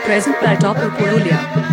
present by Dr. Purulia.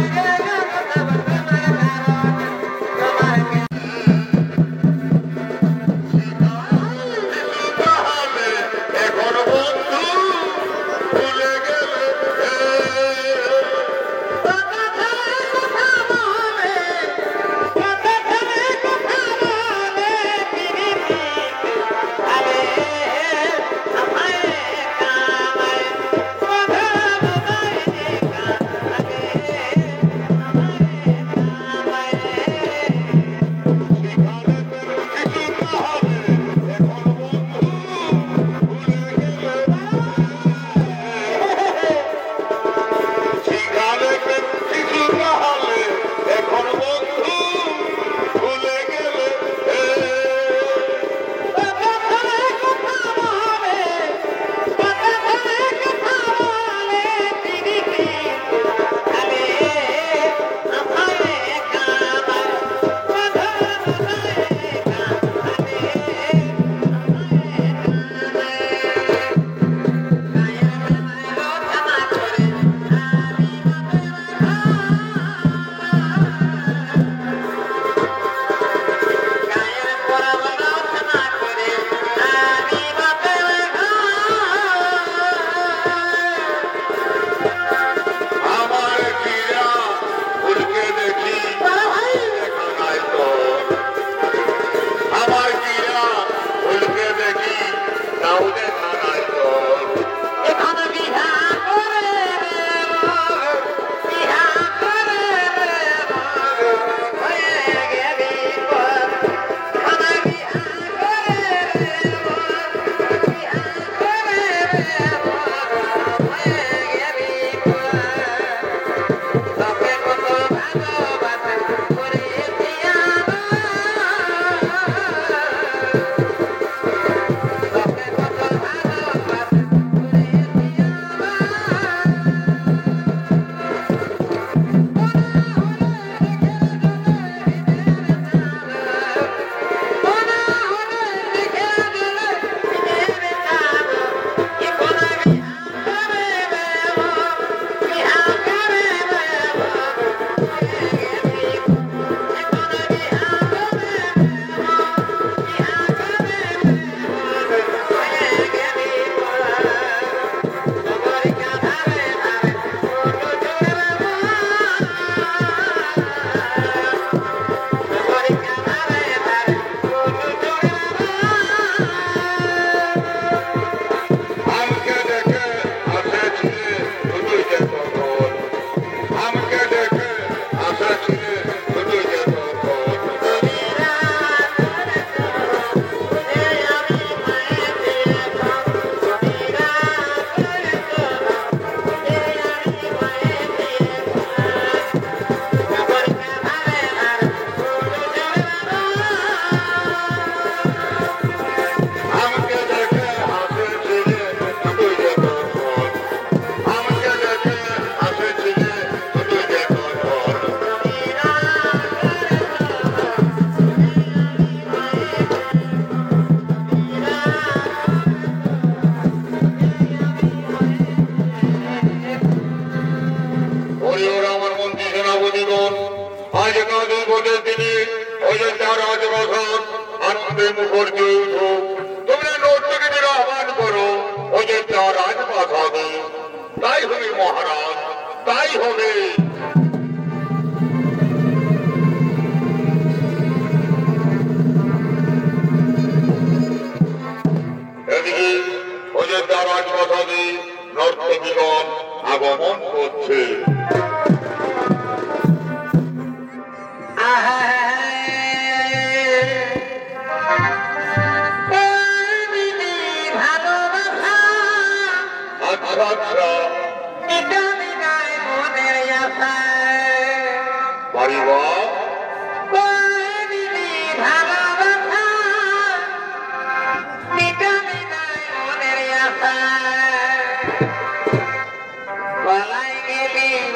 Well, I give you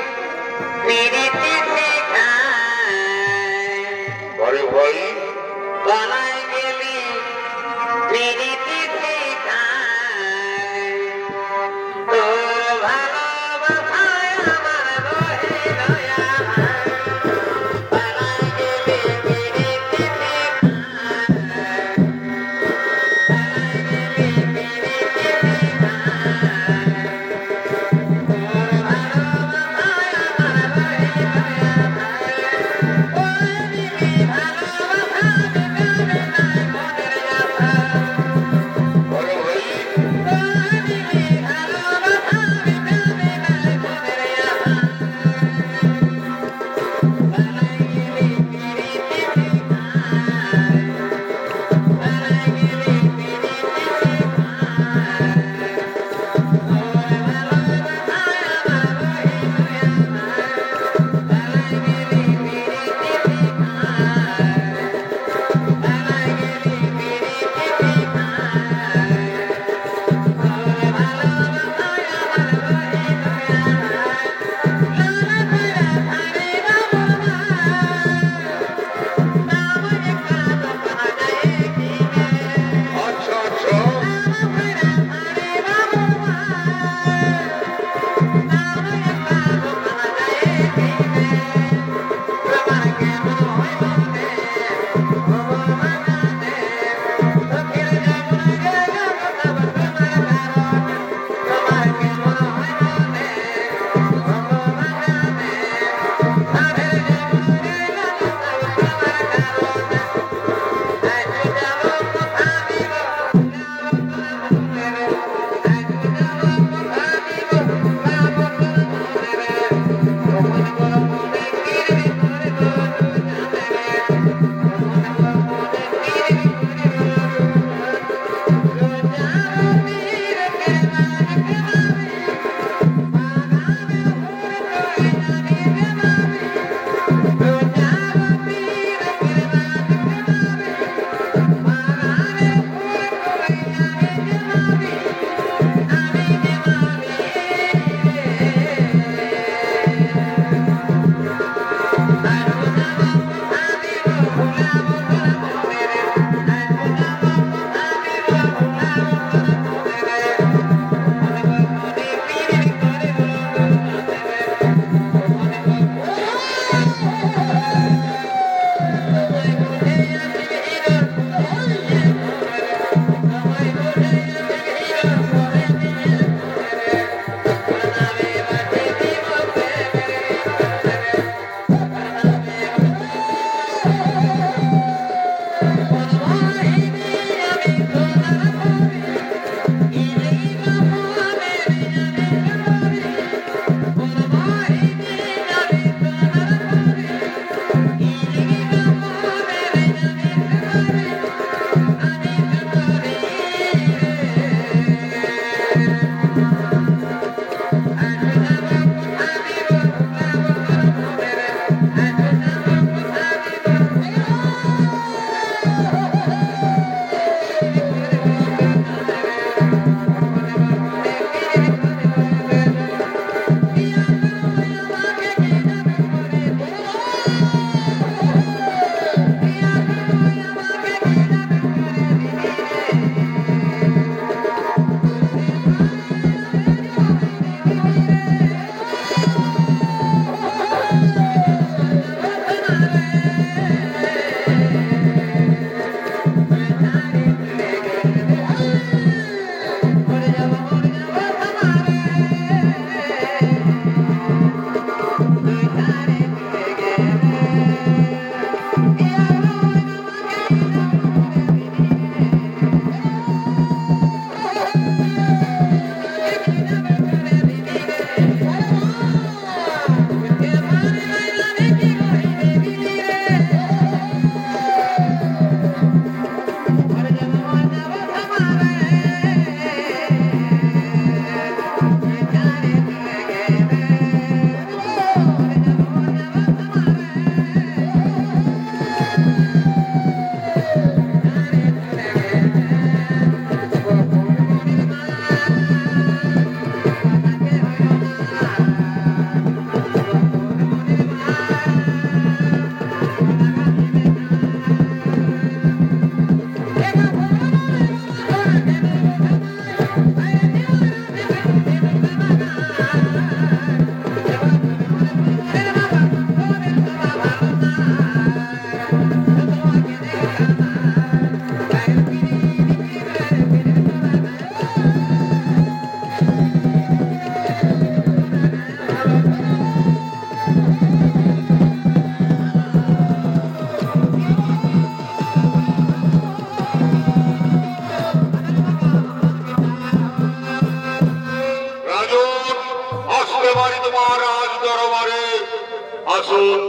আসুন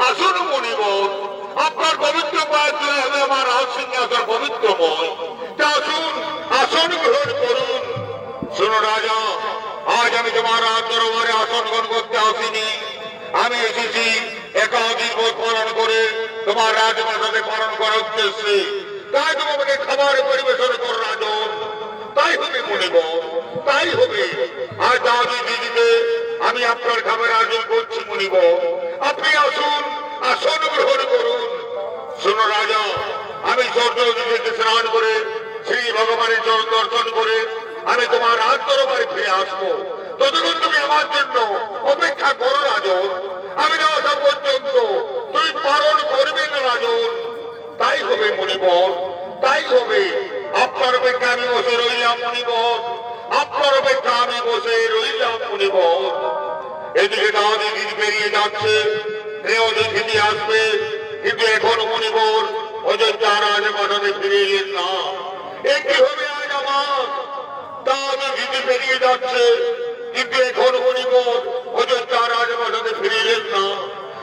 আসুন মুনিবর, আপনার পবিত্র পায়ে তুলে হবে আমার রাজসিংহাসন পবিত্রময়। তা আসুন আসন গ্রহণ করুন। শোনো রাজা, আজ আমি তোমার রাজ দরবারে আসন গ্রহণ করতে আসিনি। আমি এসেছি একাধিক দিবস পালন করে তোমার রাজপ্রাসাদে পালন করার উদ্দেশ্যে। তাই তোমাকে খাবার পরিবেশন করো রাজন। তাই হবে মুনিবর, তাই হবে। আর দাদি দিদিকে আমি আপনার খাবার আয়োজন করছি মুনিবর। আপনি আসুন আসন গ্রহণ করুন। শোনো রাজা, আমি স্বর্গ থেকে স্নান করে শ্রী ভগবানের চরণ দর্শন করে আমি তোমার রাজ দরবারে ফিরে আসবো। ততক্ষণ তুমি আমার জন্য অপেক্ষা করো রাজন। আমি না আসা পর্যন্ত তুমি পালন করবে না রাজন। তাই হবে মুনিবর, তাই হবে। আপনার অপেক্ষা আমি বসে রইলাম মুনিবর, আপনার অপেক্ষা আমি বসে রইলাম মুনিবর। এদিকে দাদি দিন পেরিয়ে যাচ্ছে, অতিথি আসবে, কিন্তু এখন মুনিবর অযোধ্যা রাজপ্রাসাদে ফিরে এলেন না। এ কি হবে আজ আমার? দাদি দিন পেরিয়ে যাচ্ছে, কিন্তু এখন মুনিবর অযোধ্যা রাজপ্রাসাদে ফিরে এলেন না।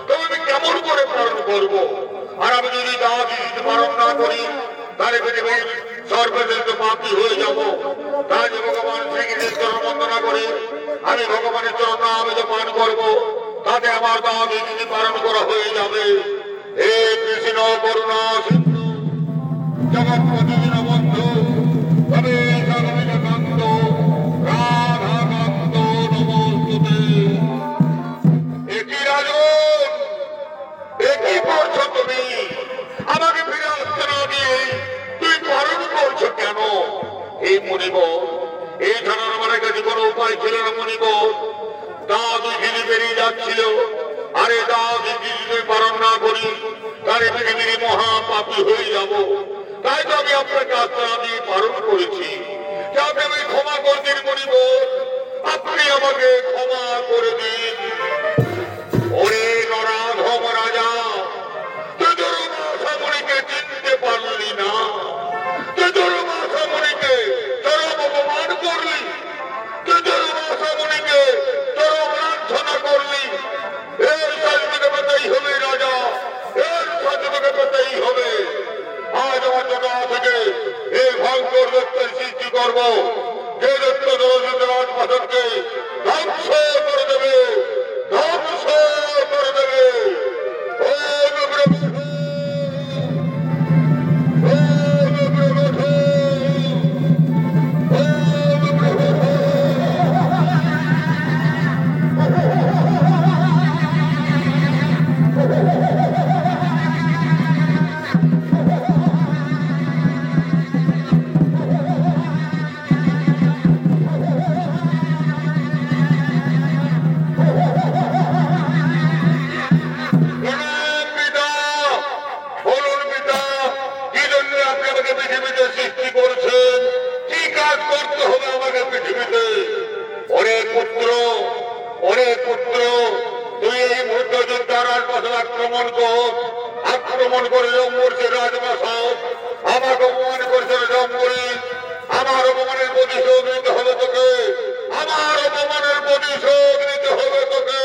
তবে আমি কেমন করে পালন করবো? আর আমি যদি দাদি দিতে পালন না করি তাহলে পৃথিবীর সর্বশ্রেষ্ঠ পাপী হয়ে যাব। তাই ভগবান শ্রীকৃষ্ণের বন্দনা করে আমি ভগবানের চরণ নামে পান করবো, তাতে আমার দাদি দিদি পালন করা হয়ে যাবে। হে কৃষ্ণ করুণা সিন্ধু জগৎপতি দীনবন্ধু তবে সর্বকান্ত রাধাকান্ত নমস্তুতে। একই রাজন, একই করছো তুমি? আমাকে ফিরে আসতে না দিয়ে তুই পালন করছো কেন? এই মুনিবর, এই ছাড়ার আমার কাছে কোনো উপায় ছিল না মুনিবর। দাদু ঝিলি বেরিয়ে যাচ্ছিল। আরে দাদু ঝিলি পালন না করি তাহলে পৃথিবীর মহাপাপী হয়ে যাব। তাই তো আমি আপনাকে আত্মা দিয়ে পালন করেছি। যাতে আমি ক্ষমা করে দিন মুনিবর, আপনি আমাকে ক্ষমা করে দিন। ওরে নরাধম রাজা, তুই দুর্বাসামণিকে চিনতে পারলি না? তুই দুর্বাসামণিকে চরম অপমান করলি, তুই দুর্বাসামণিকে চরম লাঞ্ছনা করলি। এর শাস্তিকে পেতেই হবে রাজা, এর শাস্তিকে পেতেই হবে। আজ আমার জগা থেকে এই ভয়ঙ্কর দত্তের সৃষ্টি করব, যে দত্ত দরজিত রাজপ্রাসাদকে ধ্বংস করে দেবে, ধ্বংস করে দেবে। আক্রমণ করে জম্মুরছে রাজপ্রাসাদ, আমাকে অপমান করেছে জম্মুরি। আমার অপমানের প্রতিশোধ নিতে হবে তোকে, আমার অপমানের প্রতিশোধ নিতে হবে তোকে।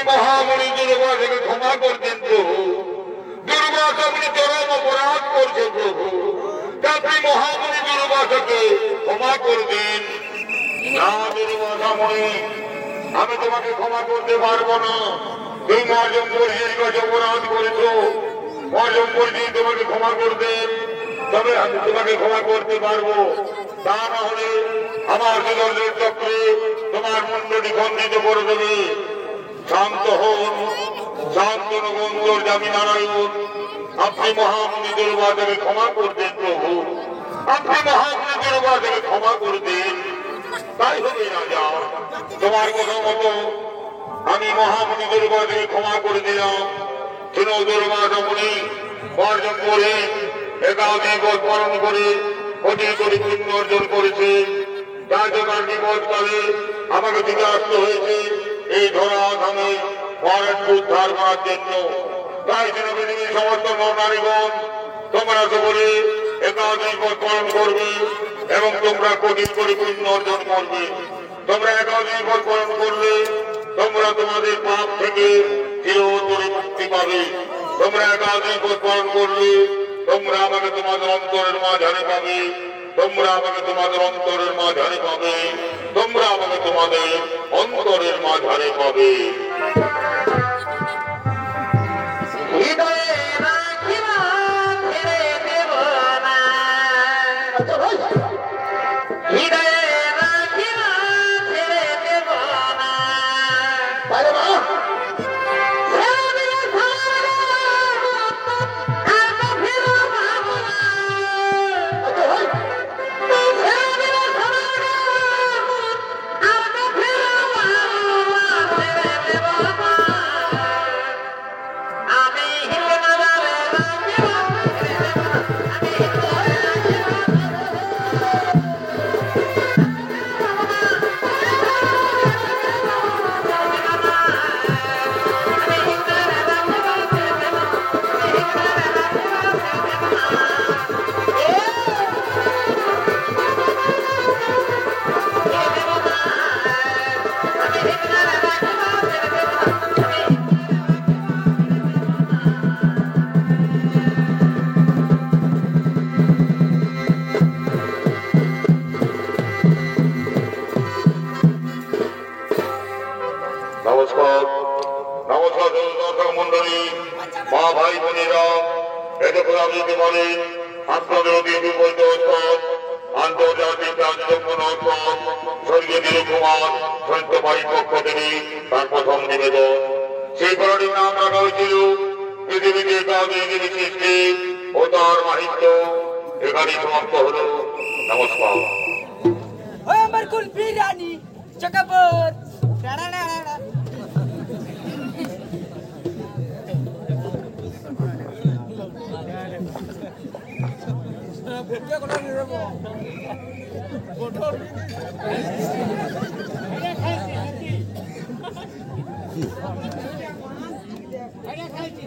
মহামণি দুর্বাসাকে ক্ষমা করতেন প্রভু। দুর্বাসা আপনি চরম অপরাধ করছে প্রভু, আপনি মহামণি দুর্বাসাকে ক্ষমা করবেন না। দুর্বাসামণি, আমি তোমাকে ক্ষমা করতে পারবো না। তুমি মর্যম পরিচির কাছে অপরাধ করেছো, মর্যম পরিচিত তোমাকে ক্ষমা করবেন, তবে আমি তোমাকে ক্ষমা করতে পারবো। তা না হলে আমার সুদর্শন চক্রে তোমার মুন্ডটি খণ্ডিত করে দেবে। শান্ত হন, শান্তনু অন্তর্যামী নারায়ণ, আপনি মহামণি দুর্বাসাকে ক্ষমা করবেন প্রভু, আপনি মহামণি দুর্বাসাকে ক্ষমা করবেন। তাই হবে রাজা, তোমার কথা মতো আমি মহামণি দুর্বাসাকে ক্ষমা করে দিলাম। শুনো দুর্বাসামণি, বর্জন করে একাধিক পথ পালন করে অতি করে পুণ্য অর্জন করেছে। রাজ্যকার বিপদকালে আমাকে দিকে আসতে হয়েছে এই ধরা ধামে মহারাজকে উদ্ধার করার জন্য। তাই জন্য পৃথিবীর সমস্ত নারীগণ তোমরা সকলে একাধিক পথ পালন করবে এবং তোমরা কোটি কোটি পুণ্য অর্জন করবে। তোমরা একাধিক পথ পালন করলে তোমরা তোমাদের পাপ থেকে চিরতরে মুক্তি পাবে। তোমরা একাধিক পথ পালন করলে তোমরা আমাকে তোমাদের অন্তরের মাঝারে পাবে, তোমরা আমাকে তোমাদের অন্তরের মাঝারে পাবে, তোমরা আমাকে তোমাদের অন্তরের মাঝারে পাবে। নমস্কার, নমস্কার দর্শক মন্ডলী, মা ভাই বোনেরা, এতক্ষণ আপনি যদি বলেন আপনাদের অতি দুর্বল আন্তর্জাতিক স্বর্গীয় কুমার সত্যবাড়ির পক্ষ থেকে তার প্রথম নিবেদন। সেই পরাটির নাম রাখা হয়েছিল পৃথিবীতে কাউকে সৃষ্টি ও তার মাহিত্য। এখানেই সমাপ্ত হল। নমস্কার। আমার কুল বিরিয়ানি চকাবর খাইছি